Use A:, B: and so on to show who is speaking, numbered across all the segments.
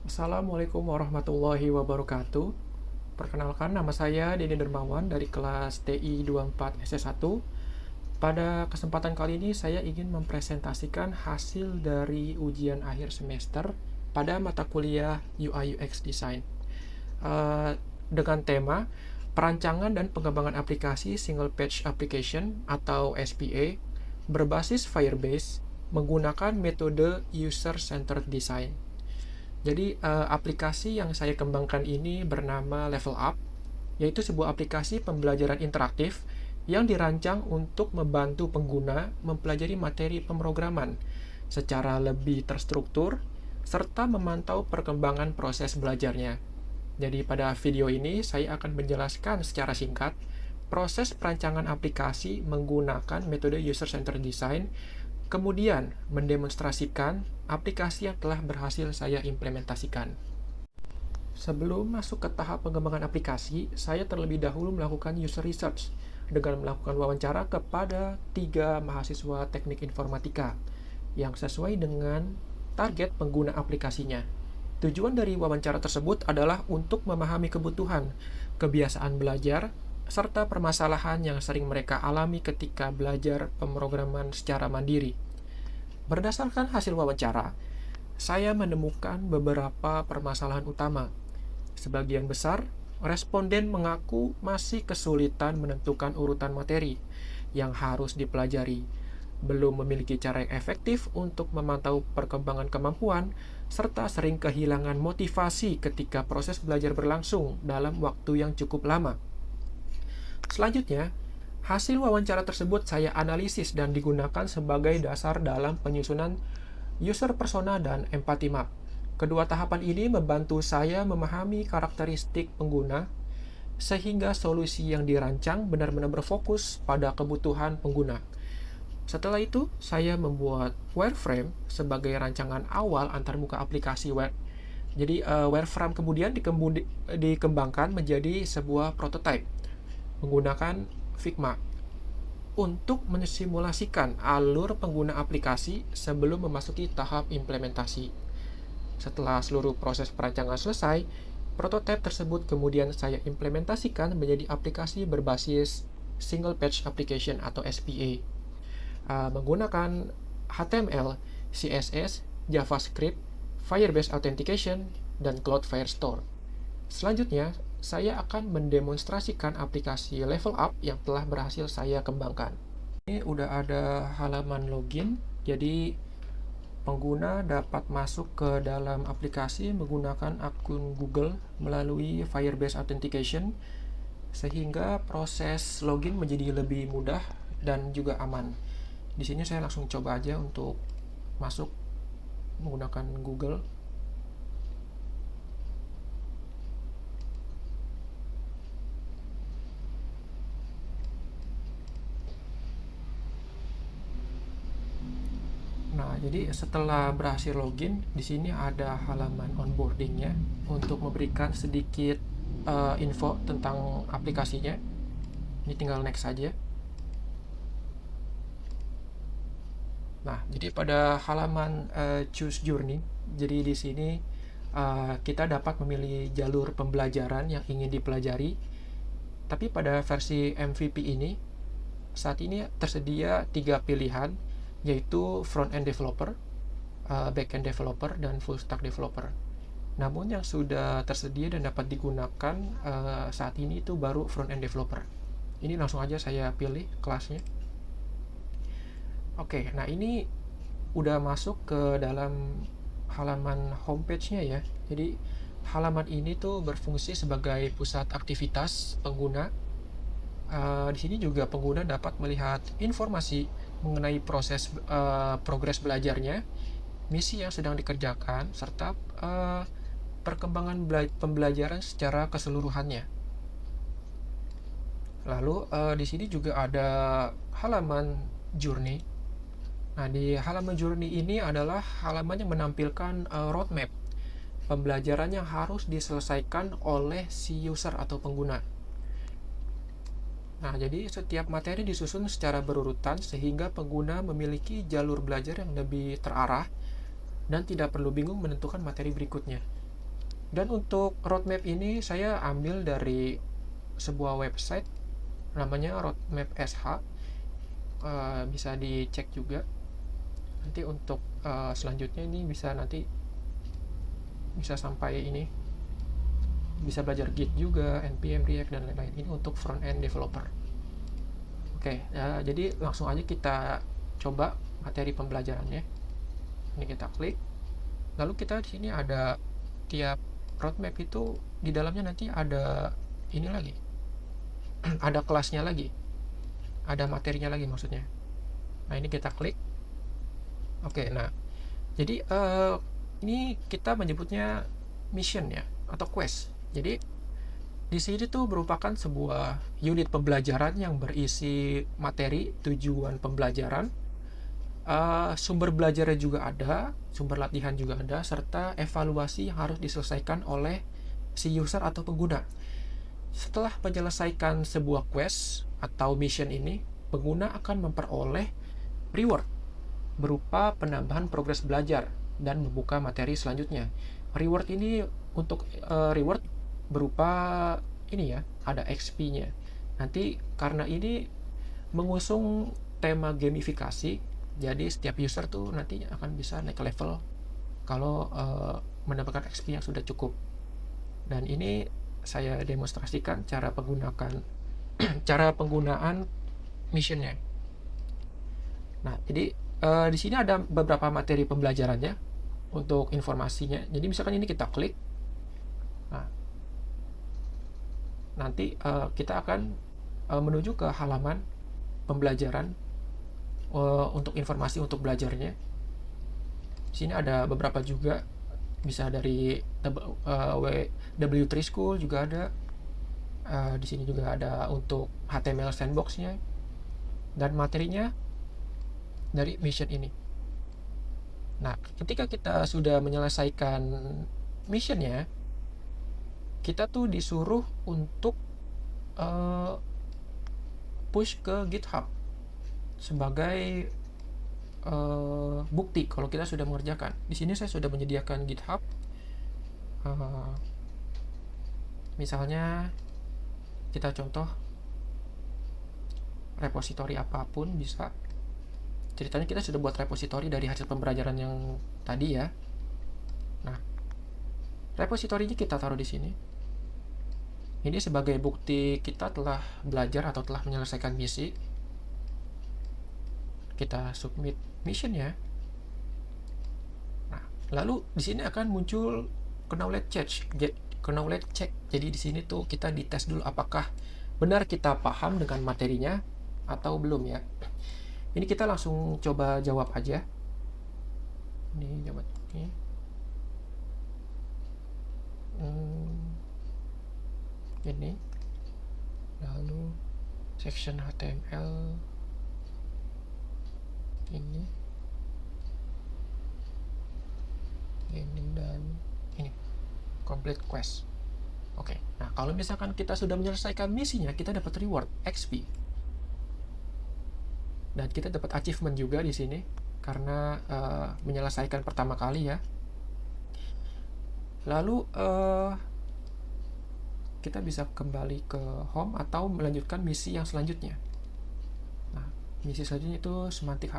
A: Assalamualaikum warahmatullahi wabarakatuh. Perkenalkan, nama saya Denny Dermawan dari kelas TI 24 SS1. Pada kesempatan kali ini saya ingin mempresentasikan hasil dari ujian akhir semester pada mata kuliah UI UX Design. Dengan tema perancangan dan pengembangan aplikasi Single Page Application atau SPA berbasis Firebase menggunakan metode User Centered Design. Jadi aplikasi yang saya kembangkan ini bernama Level Up, yaitu sebuah aplikasi pembelajaran interaktif yang dirancang untuk membantu pengguna mempelajari materi pemrograman secara lebih terstruktur serta memantau perkembangan proses belajarnya. Jadi pada video ini saya akan menjelaskan secara singkat proses perancangan aplikasi menggunakan metode User-Centered Design, kemudian mendemonstrasikan aplikasi yang telah berhasil saya implementasikan. Sebelum masuk ke tahap pengembangan aplikasi, saya terlebih dahulu melakukan user research dengan melakukan wawancara kepada 3 mahasiswa teknik informatika yang sesuai dengan target pengguna aplikasinya. Tujuan dari wawancara tersebut adalah untuk memahami kebutuhan, kebiasaan belajar, serta permasalahan yang sering mereka alami ketika belajar pemrograman secara mandiri. Berdasarkan hasil wawancara, saya menemukan beberapa permasalahan utama. Sebagian besar responden mengaku masih kesulitan menentukan urutan materi yang harus dipelajari, belum memiliki cara yang efektif untuk memantau perkembangan kemampuan, serta sering kehilangan motivasi ketika proses belajar berlangsung dalam waktu yang cukup lama. Selanjutnya, hasil wawancara tersebut saya analisis dan digunakan sebagai dasar dalam penyusunan user persona dan empathy map. Kedua tahapan ini membantu saya memahami karakteristik pengguna, sehingga solusi yang dirancang benar-benar berfokus pada kebutuhan pengguna. Setelah itu, saya membuat wireframe sebagai rancangan awal antarmuka aplikasi web. Jadi, wireframe kemudian dikembangkan menjadi sebuah prototype menggunakan Figma untuk mensimulasikan alur pengguna aplikasi sebelum memasuki tahap implementasi. Setelah seluruh proses perancangan selesai, prototipe tersebut kemudian saya implementasikan menjadi aplikasi berbasis Single Page Application atau SPA, menggunakan HTML, CSS, JavaScript, Firebase Authentication, dan Cloud Firestore. Selanjutnya, saya akan mendemonstrasikan aplikasi Level Up yang telah berhasil saya kembangkan. Ini udah ada halaman login, jadi pengguna dapat masuk ke dalam aplikasi menggunakan akun Google melalui Firebase Authentication, sehingga proses login menjadi lebih mudah dan juga aman. Di sini saya langsung coba aja untuk masuk menggunakan Google. Nah, jadi setelah berhasil login, di sini ada halaman onboardingnya untuk memberikan sedikit info tentang aplikasinya. Ini tinggal next saja. Nah, jadi pada halaman choose journey, jadi di sini kita dapat memilih jalur pembelajaran yang ingin dipelajari. Tapi pada versi MVP ini, saat ini tersedia 3 pilihan, yaitu front-end developer, back-end developer, dan full-stack developer. Namun yang sudah tersedia dan dapat digunakan saat ini itu baru front-end developer. Ini langsung aja saya pilih kelasnya. Oke, nah ini udah masuk ke dalam halaman homepage-nya ya. Jadi halaman ini tuh berfungsi sebagai pusat aktivitas pengguna. Di sini juga pengguna dapat melihat informasi mengenai proses progres belajarnya, misi yang sedang dikerjakan, serta perkembangan pembelajaran secara keseluruhannya. Lalu di sini juga ada halaman journey. Nah, di halaman journey ini adalah halaman yang menampilkan roadmap pembelajaran yang harus diselesaikan oleh si user atau pengguna. Nah, jadi setiap materi disusun secara berurutan sehingga pengguna memiliki jalur belajar yang lebih terarah dan tidak perlu bingung menentukan materi berikutnya. Dan untuk roadmap ini saya ambil dari sebuah website namanya Roadmap SH. Bisa dicek juga. Nanti untuk selanjutnya ini bisa sampai ini, bisa belajar Git juga, npm, React, dan lain-lain. Ini untuk front end developer. Oke, jadi langsung aja kita coba materi pembelajarannya. Ini kita klik. Lalu kita di sini ada tiap roadmap itu di dalamnya nanti ada ini lagi. Ada kelasnya lagi. Ada materinya lagi maksudnya. Nah, ini kita klik. Oke, nah. Jadi ini kita menyebutnya mission ya atau quest. Jadi di sini tuh merupakan sebuah unit pembelajaran yang berisi materi, tujuan pembelajaran, sumber belajarnya juga ada, sumber latihan juga ada, serta evaluasi yang harus diselesaikan oleh si user atau pengguna. Setelah menyelesaikan sebuah quest atau mission ini, pengguna akan memperoleh reward berupa penambahan progres belajar dan membuka materi selanjutnya. Reward ini untuk reward berupa ini ya, ada XP-nya. Nanti karena ini mengusung tema gamifikasi, jadi setiap user tuh nantinya akan bisa naik level kalau mendapatkan XP yang sudah cukup. Dan ini saya demonstrasikan cara penggunaan missionnya. Nah, jadi di sini ada beberapa materi pembelajarannya untuk informasinya. Jadi misalkan ini kita klik, nah nanti kita akan menuju ke halaman pembelajaran untuk informasi untuk belajarnya. Di sini ada beberapa juga, bisa dari W3 School juga ada. Di sini juga ada untuk HTML sandbox-nya dan materinya dari mission ini. Nah, ketika kita sudah menyelesaikan missionnya, kita tuh disuruh untuk push ke GitHub sebagai bukti kalau kita sudah mengerjakan. Di sini saya sudah menyediakan GitHub. Misalnya kita contoh repositori apapun bisa. Ceritanya kita sudah buat repositori dari hasil pembelajaran yang tadi ya. Nah, repositorinya kita taruh di sini. Ini sebagai bukti kita telah belajar atau telah menyelesaikan misi. Kita submit mission ya. Nah, lalu di sini akan muncul knowledge check. Jadi di sini tuh kita dites dulu apakah benar kita paham dengan materinya atau belum ya. Ini kita langsung coba jawab aja. Ini jawab ini. Ini. Lalu section HTML. Ini dan ini. Complete quest. Oke. Nah, kalau misalkan kita sudah menyelesaikan misinya, kita dapat reward XP. Dan kita dapat achievement juga di sini karena menyelesaikan pertama kali ya. Lalu kita bisa kembali ke home atau melanjutkan misi yang selanjutnya. Nah, misi selanjutnya itu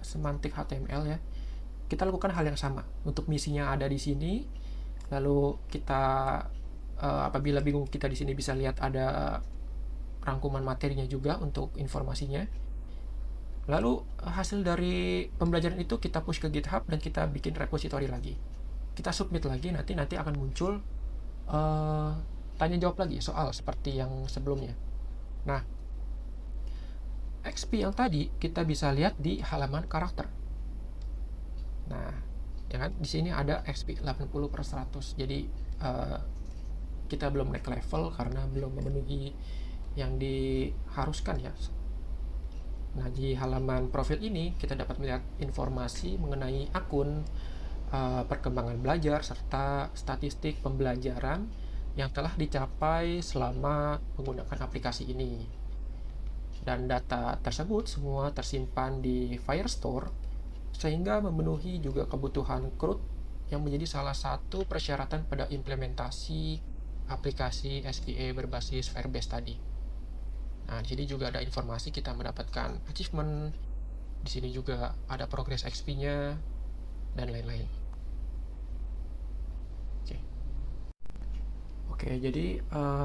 A: semantik HTML ya. Kita lakukan hal yang sama untuk misinya ada di sini. Lalu kita apabila bingung, kita di sini bisa lihat ada rangkuman materinya juga untuk informasinya. Lalu hasil dari pembelajaran itu kita push ke GitHub dan kita bikin repository lagi. Kita submit lagi, nanti akan muncul tanya jawab lagi soal seperti yang sebelumnya. Nah, XP yang tadi kita bisa lihat di halaman karakter. Nah, ya kan di sini ada XP 80/100. Jadi kita belum naik level karena belum memenuhi yang diharuskan ya. Nah, di halaman profil ini kita dapat melihat informasi mengenai akun, perkembangan belajar, serta statistik pembelajaran yang telah dicapai selama menggunakan aplikasi ini. Dan data tersebut semua tersimpan di Firestore sehingga memenuhi juga kebutuhan CRUD yang menjadi salah satu persyaratan pada implementasi aplikasi SVA berbasis Firebase tadi. Nah, di sini juga ada informasi kita mendapatkan achievement, di sini juga ada progress XP-nya, dan lain-lain. Oke, jadi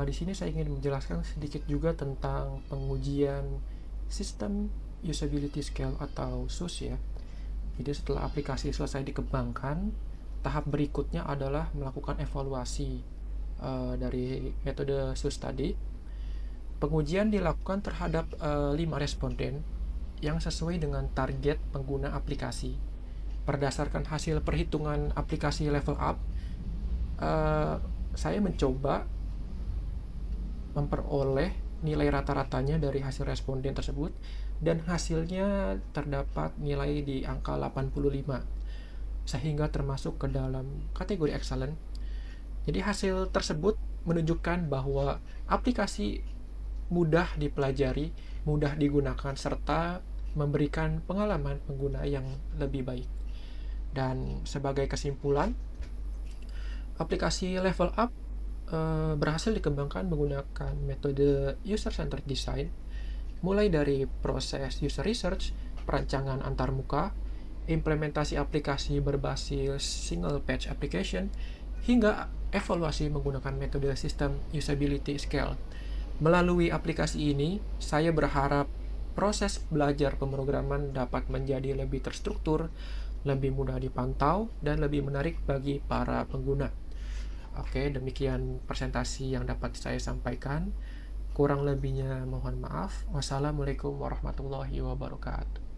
A: di sini saya ingin menjelaskan sedikit juga tentang pengujian System Usability Scale atau SUS ya. Jadi setelah aplikasi selesai dikembangkan, tahap berikutnya adalah melakukan evaluasi dari metode SUS tadi. Pengujian dilakukan terhadap 5 responden yang sesuai dengan target pengguna aplikasi. Berdasarkan hasil perhitungan aplikasi level up, saya mencoba memperoleh nilai rata-ratanya dari hasil responden tersebut, dan hasilnya terdapat nilai di angka 85, sehingga termasuk ke dalam kategori excellent. Jadi hasil tersebut menunjukkan bahwa aplikasi mudah dipelajari, mudah digunakan, serta memberikan pengalaman pengguna yang lebih baik. Dan sebagai kesimpulan, aplikasi level up berhasil dikembangkan menggunakan metode user-centered design, mulai dari proses user research, perancangan antarmuka, implementasi aplikasi berbasis single page application, hingga evaluasi menggunakan metode sistem usability scale. Melalui aplikasi ini, saya berharap proses belajar pemrograman dapat menjadi lebih terstruktur, lebih mudah dipantau, dan lebih menarik bagi para pengguna. Oke, demikian presentasi yang dapat saya sampaikan. Kurang lebihnya mohon maaf. Wassalamualaikum warahmatullahi wabarakatuh.